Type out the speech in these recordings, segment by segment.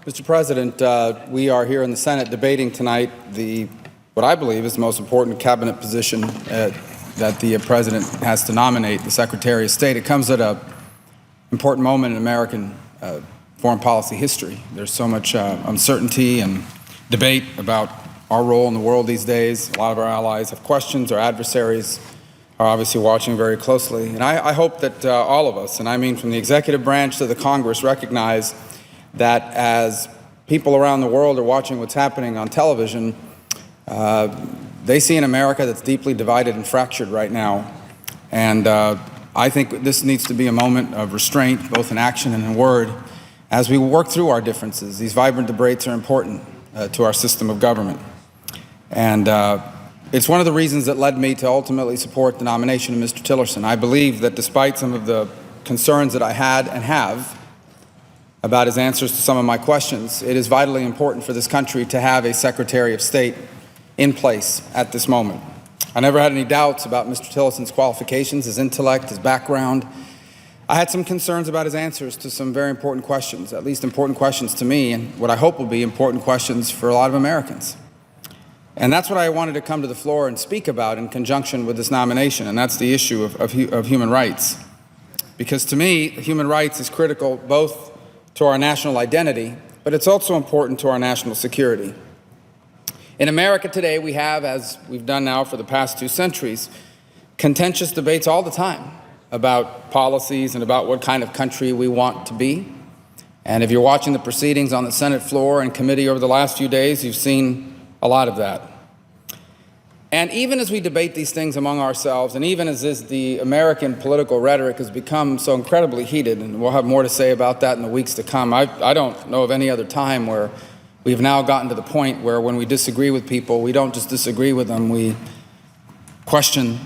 Mr. President, we are here in the Senate debating tonight what I believe is the most important cabinet position that the President has to nominate, the Secretary of State. It comes at an important moment in American foreign policy history. There's so much uncertainty and debate about our role in the world these days. A lot of our allies have questions. Our adversaries are obviously watching very closely. And I hope that all of us, and I mean from the executive branch to the Congress, recognize that as people around the world are watching what's happening on television, they see an America that's deeply divided and fractured right now. And I think this needs to be a moment of restraint, both in action and in word, as we work through our differences. These vibrant debates are important to our system of government. And it's one of the reasons that led me to ultimately support the nomination of Mr. Tillerson. I believe that despite some of the concerns that I had and have about his answers to some of my questions, it is vitally important for this country to have a Secretary of State in place at this moment. I never had any doubts about Mr. Tillerson's qualifications, his intellect, his background. I had some concerns about his answers to some very important questions, at least important questions to me, and what I hope will be important questions for a lot of Americans. And that's what I wanted to come to the floor and speak about in conjunction with this nomination, and that's the issue of human rights. Because to me, human rights is critical both to our national identity, but it's also important to our national security. In America today, we have, as we've done now for the past 2 centuries, contentious debates all the time about policies and about what kind of country we want to be. And if you're watching the proceedings on the Senate floor and committee over the last few days, you've seen a lot of that. And even as we debate these things among ourselves, and even as the American political rhetoric has become so incredibly heated, and we'll have more to say about that in the weeks to come, I don't know of any other time where we've now gotten to the point where when we disagree with people, we don't just disagree with them, we question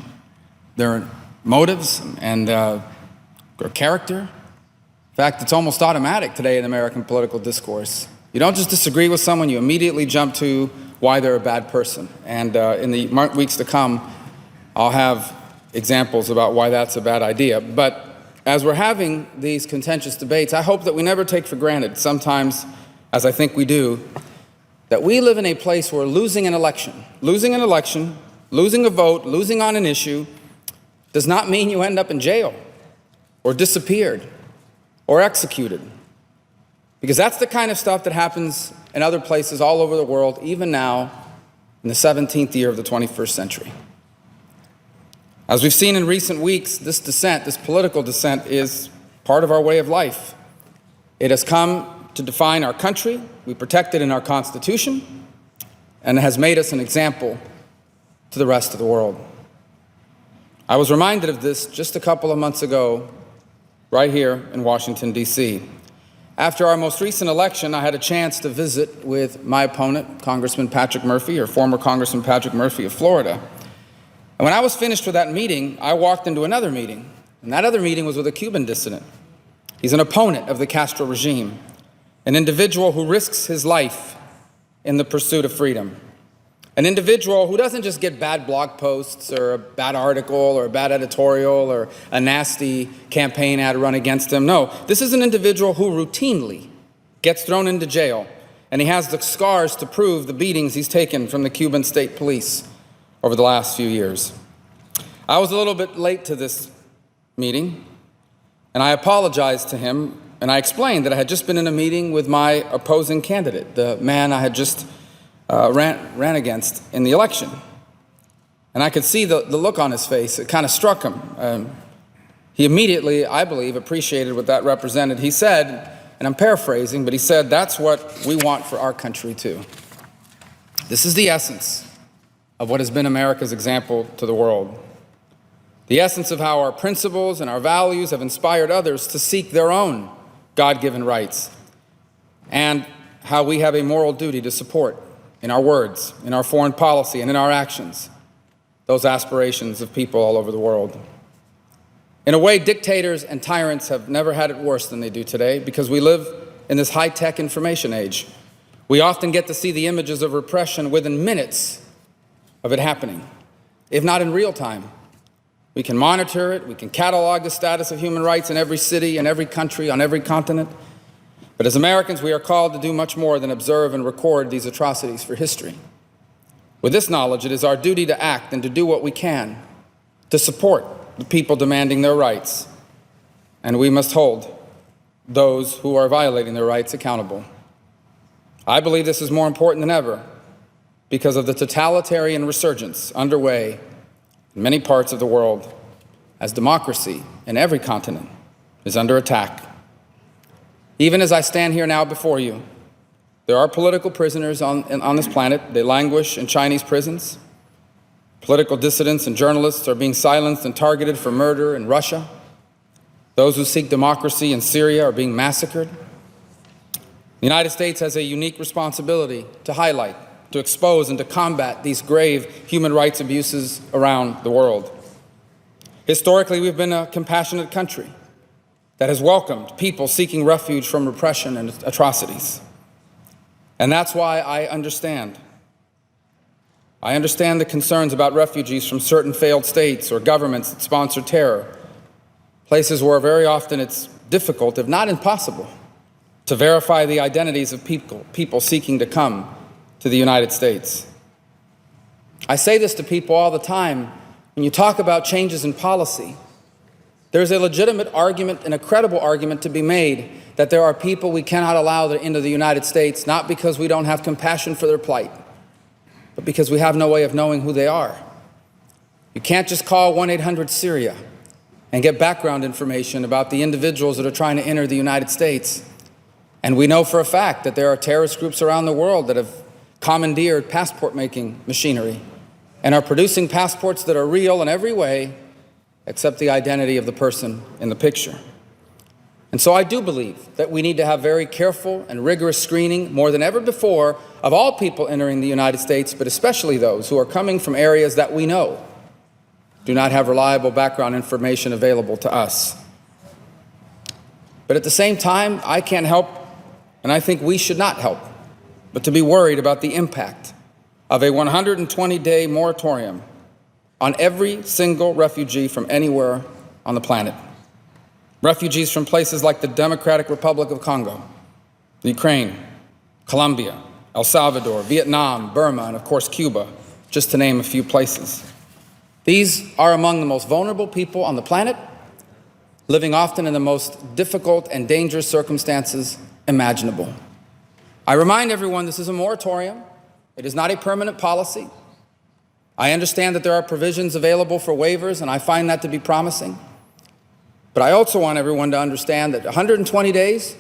their motives and their character. In fact, it's almost automatic today in American political discourse. You don't just disagree with someone, you immediately jump to why they're a bad person. And in the weeks to come, I'll have examples about why that's a bad idea. But as we're having these contentious debates, I hope that we never take for granted, sometimes, as I think we do, that we live in a place where losing an election, losing a vote, losing on an issue, does not mean you end up in jail or disappeared or executed. Because that's the kind of stuff that happens in other places all over the world, even now in the 17th year of the 21st century. As we've seen in recent weeks, this dissent, this political dissent, is part of our way of life. It has come to define our country. We protect it in our Constitution, and it has made us an example to the rest of the world. I was reminded of this just a couple of months ago, right here in Washington, D.C. After our most recent election, I had a chance to visit with my opponent, Congressman Patrick Murphy, or former Congressman Patrick Murphy of Florida. And when I was finished with that meeting, I walked into another meeting, and that other meeting was with a Cuban dissident. He's an opponent of the Castro regime, an individual who risks his life in the pursuit of freedom, an individual who doesn't just get bad blog posts or a bad article or a bad editorial or a nasty campaign ad run against him. No, this is an individual who routinely gets thrown into jail, and he has the scars to prove the beatings he's taken from the Cuban state police over the last few years. I was a little bit late to this meeting, and I apologized to him, and I explained that I had just been in a meeting with my opposing candidate, the man I had just ran against in the election. And I could see the look on his face. It kind of struck him. He immediately, I believe, appreciated what that represented. He said, and I'm paraphrasing, but he said, "That's what we want for our country too." This is the essence of what has been America's example to the world. The essence of how our principles and our values have inspired others to seek their own God-given rights, and how we have a moral duty to support, in our words, in our foreign policy, and in our actions, those aspirations of people all over the world. In a way, dictators and tyrants have never had it worse than they do today, because we live in this high-tech information age. We often get to see the images of repression within minutes of it happening, if not in real time. We can monitor it, we can catalog the status of human rights in every city, in every country, on every continent. But as Americans, we are called to do much more than observe and record these atrocities for history. With this knowledge, it is our duty to act and to do what we can to support the people demanding their rights, and we must hold those who are violating their rights accountable. I believe this is more important than ever because of the totalitarian resurgence underway in many parts of the world as democracy in every continent is under attack. Even as I stand here now before you, there are political prisoners on this planet. They languish in Chinese prisons. Political dissidents and journalists are being silenced and targeted for murder in Russia. Those who seek democracy in Syria are being massacred. The United States has a unique responsibility to highlight, to expose, and to combat these grave human rights abuses around the world. Historically, we've been a compassionate country that has welcomed people seeking refuge from repression and atrocities. And that's why I understand. I understand the concerns about refugees from certain failed states or governments that sponsor terror, places where very often it's difficult, if not impossible, to verify the identities of people seeking to come to the United States. I say this to people all the time. When you talk about changes in policy, there's a legitimate argument and a credible argument to be made that there are people we cannot allow into the United States, not because we don't have compassion for their plight, but because we have no way of knowing who they are. You can't just call 1-800-SYRIA and get background information about the individuals that are trying to enter the United States. And we know for a fact that there are terrorist groups around the world that have commandeered passport-making machinery and are producing passports that are real in every way except the identity of the person in the picture. And so I do believe that we need to have very careful and rigorous screening more than ever before of all people entering the United States, but especially those who are coming from areas that we know do not have reliable background information available to us. But at the same time, I can't help, and I think we should not help, but to be worried about the impact of a 120-day moratorium on every single refugee from anywhere on the planet. Refugees from places like the Democratic Republic of Congo, the Ukraine, Colombia, El Salvador, Vietnam, Burma, and of course Cuba, just to name a few places. These are among the most vulnerable people on the planet, living often in the most difficult and dangerous circumstances imaginable. I remind everyone this is a moratorium. It is not a permanent policy. I understand that there are provisions available for waivers, and I find that to be promising. But I also want everyone to understand that 120 days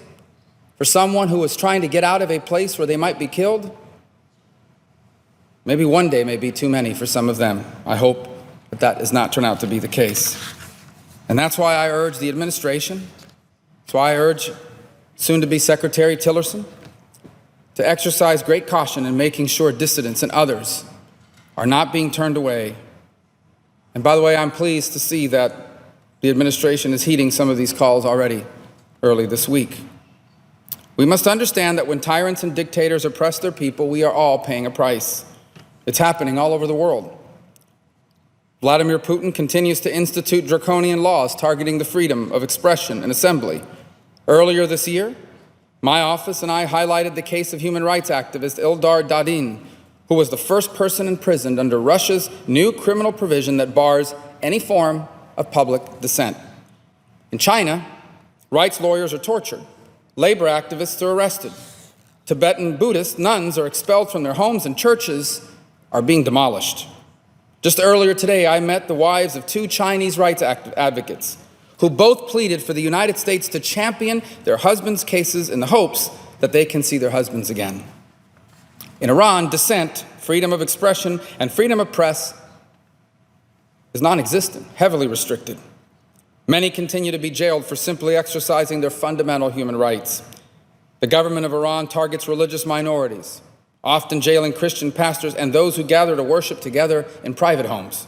for someone who is trying to get out of a place where they might be killed, maybe one day may be too many for some of them. I hope that that does not turn out to be the case. And that's why I urge the administration, that's why I urge soon-to-be Secretary Tillerson to exercise great caution in making sure dissidents and others are not being turned away. And by the way, I'm pleased to see that the administration is heeding some of these calls already early this week. We must understand that when tyrants and dictators oppress their people, we are all paying a price. It's happening all over the world. Vladimir Putin continues to institute draconian laws targeting the freedom of expression and assembly. Earlier this year, my office and I highlighted the case of human rights activist Ildar Dadin, who was the first person imprisoned under Russia's new criminal provision that bars any form of public dissent. In China, rights lawyers are tortured. Labor activists are arrested. Tibetan Buddhist nuns are expelled from their homes, and churches are being demolished. Just earlier today, I met the wives of two Chinese rights advocates who both pleaded for the United States to champion their husbands' cases in the hopes that they can see their husbands again. In Iran, dissent, freedom of expression, and freedom of press is non-existent, heavily restricted. Many continue to be jailed for simply exercising their fundamental human rights. The government of Iran targets religious minorities, often jailing Christian pastors and those who gather to worship together in private homes.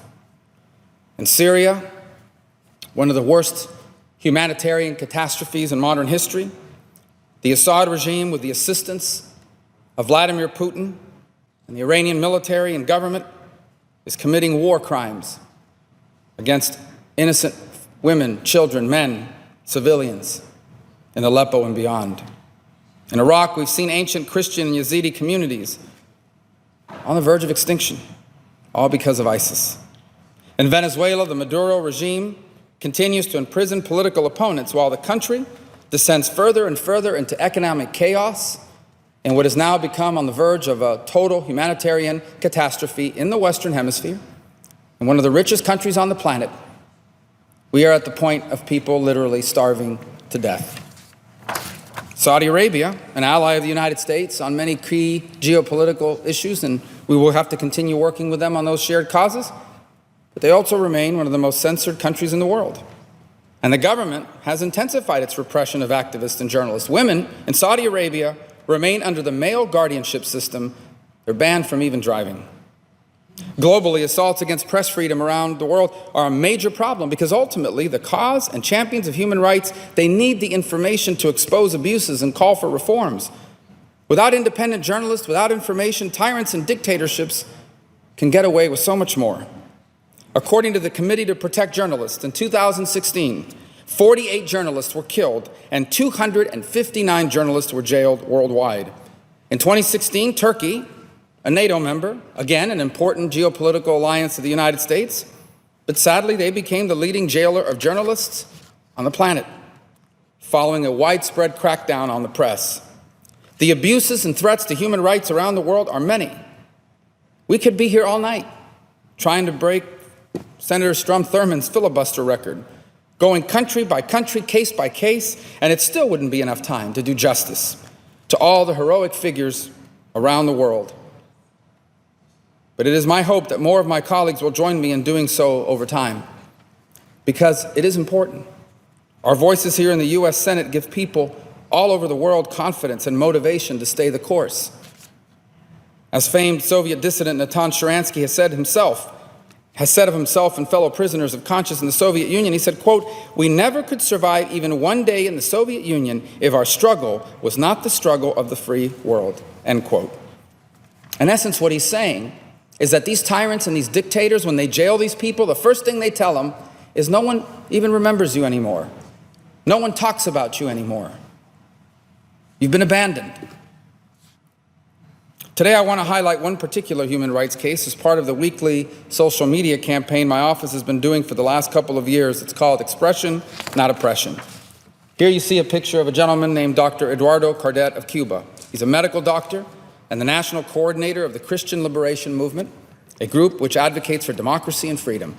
In Syria, one of the worst humanitarian catastrophes in modern history, the Assad regime, with the assistance of Vladimir Putin and the Iranian military and government, is committing war crimes against innocent women, children, men, civilians in Aleppo and beyond. In Iraq, we've seen ancient Christian and Yazidi communities on the verge of extinction, all because of ISIS. In Venezuela, the Maduro regime continues to imprison political opponents while the country descends further and further into economic chaos and what has now become on the verge of a total humanitarian catastrophe in the Western Hemisphere. In one of the richest countries on the planet, we are at the point of people literally starving to death. Saudi Arabia, an ally of the United States on many key geopolitical issues, and we will have to continue working with them on those shared causes, but they also remain one of the most censored countries in the world. And the government has intensified its repression of activists and journalists. Women in Saudi Arabia remain under the male guardianship system. They're banned from even driving. Globally, assaults against press freedom around the world are a major problem because ultimately the cause and champions of human rights, they need the information to expose abuses and call for reforms. Without independent journalists, without information, tyrants and dictatorships can get away with so much more. According to the Committee to Protect Journalists, in 2016, 48 journalists were killed and 259 journalists were jailed worldwide. In 2016, Turkey, a NATO member, again an important geopolitical alliance of the United States, but sadly they became the leading jailer of journalists on the planet, following a widespread crackdown on the press. The abuses and threats to human rights around the world are many. We could be here all night trying to break Senator Strom Thurmond's filibuster record, going country by country, case by case, and it still wouldn't be enough time to do justice to all the heroic figures around the world. But it is my hope that more of my colleagues will join me in doing so over time, because it is important. Our voices here in the U.S. Senate give people all over the world confidence and motivation to stay the course. As famed Soviet dissident Natan Sharansky has said of himself and fellow prisoners of conscience in the Soviet Union, he said, quote, "We never could survive even one day in the Soviet Union if our struggle was not the struggle of the free world," end quote. In essence, what he's saying is that these tyrants and these dictators, when they jail these people, the first thing they tell them is no one even remembers you anymore. No one talks about you anymore. You've been abandoned. Today, I want to highlight one particular human rights case as part of the weekly social media campaign my office has been doing for the last couple of years. It's called Expression, Not Oppression. Here you see a picture of a gentleman named Dr. Eduardo Cardet of Cuba. He's a medical doctor and the national coordinator of the Christian Liberation Movement, a group which advocates for democracy and freedom.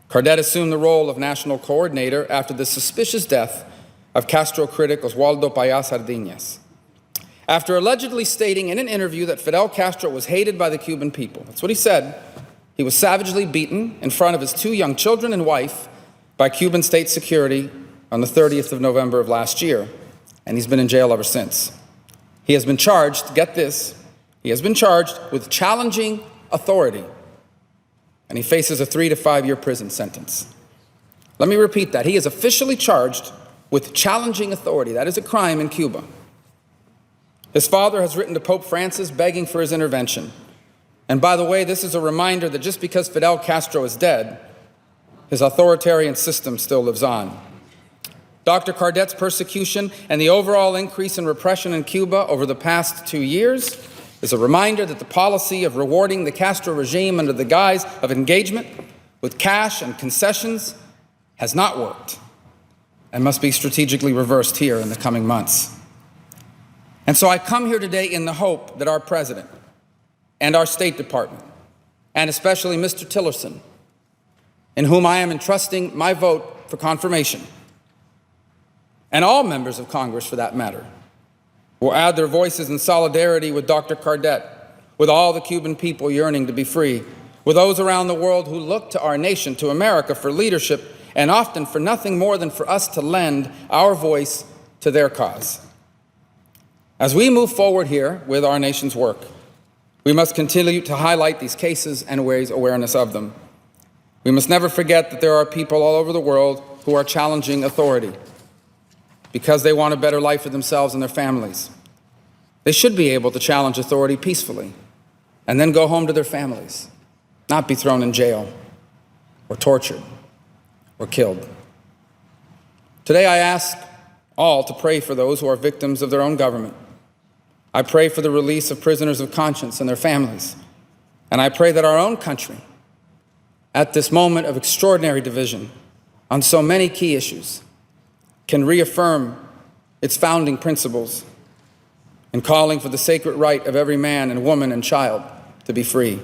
Cardet assumed the role of national coordinator after the suspicious death of Castro critic Oswaldo Payá Sardiñas. After allegedly stating in an interview that Fidel Castro was hated by the Cuban people, that's what he said, he was savagely beaten in front of his 2 young children and wife by Cuban state security on the 30th of November of last year, and he's been in jail ever since. He has been charged, get this, he has been charged with challenging authority, and he faces a 3 to 5 year prison sentence. Let me repeat that. He is officially charged with challenging authority. That is a crime in Cuba. His father has written to Pope Francis begging for his intervention. And by the way, this is a reminder that just because Fidel Castro is dead, his authoritarian system still lives on. Dr. Cardet's persecution and the overall increase in repression in Cuba over the past 2 years is a reminder that the policy of rewarding the Castro regime under the guise of engagement with cash and concessions has not worked and must be strategically reversed here in the coming months. And so I come here today in the hope that our President and our State Department, and especially Mr. Tillerson, in whom I am entrusting my vote for confirmation, and all members of Congress for that matter, will add their voices in solidarity with Dr. Cardet, with all the Cuban people yearning to be free, with those around the world who look to our nation, to America, for leadership, and often for nothing more than for us to lend our voice to their cause. As we move forward here with our nation's work, we must continue to highlight these cases and raise awareness of them. We must never forget that there are people all over the world who are challenging authority because they want a better life for themselves and their families. They should be able to challenge authority peacefully and then go home to their families, not be thrown in jail or tortured or killed. Today I ask all to pray for those who are victims of their own government, I pray for the release of prisoners of conscience and their families. And I pray that our own country, at this moment of extraordinary division on so many key issues, can reaffirm its founding principles in calling for the sacred right of every man and woman and child to be free.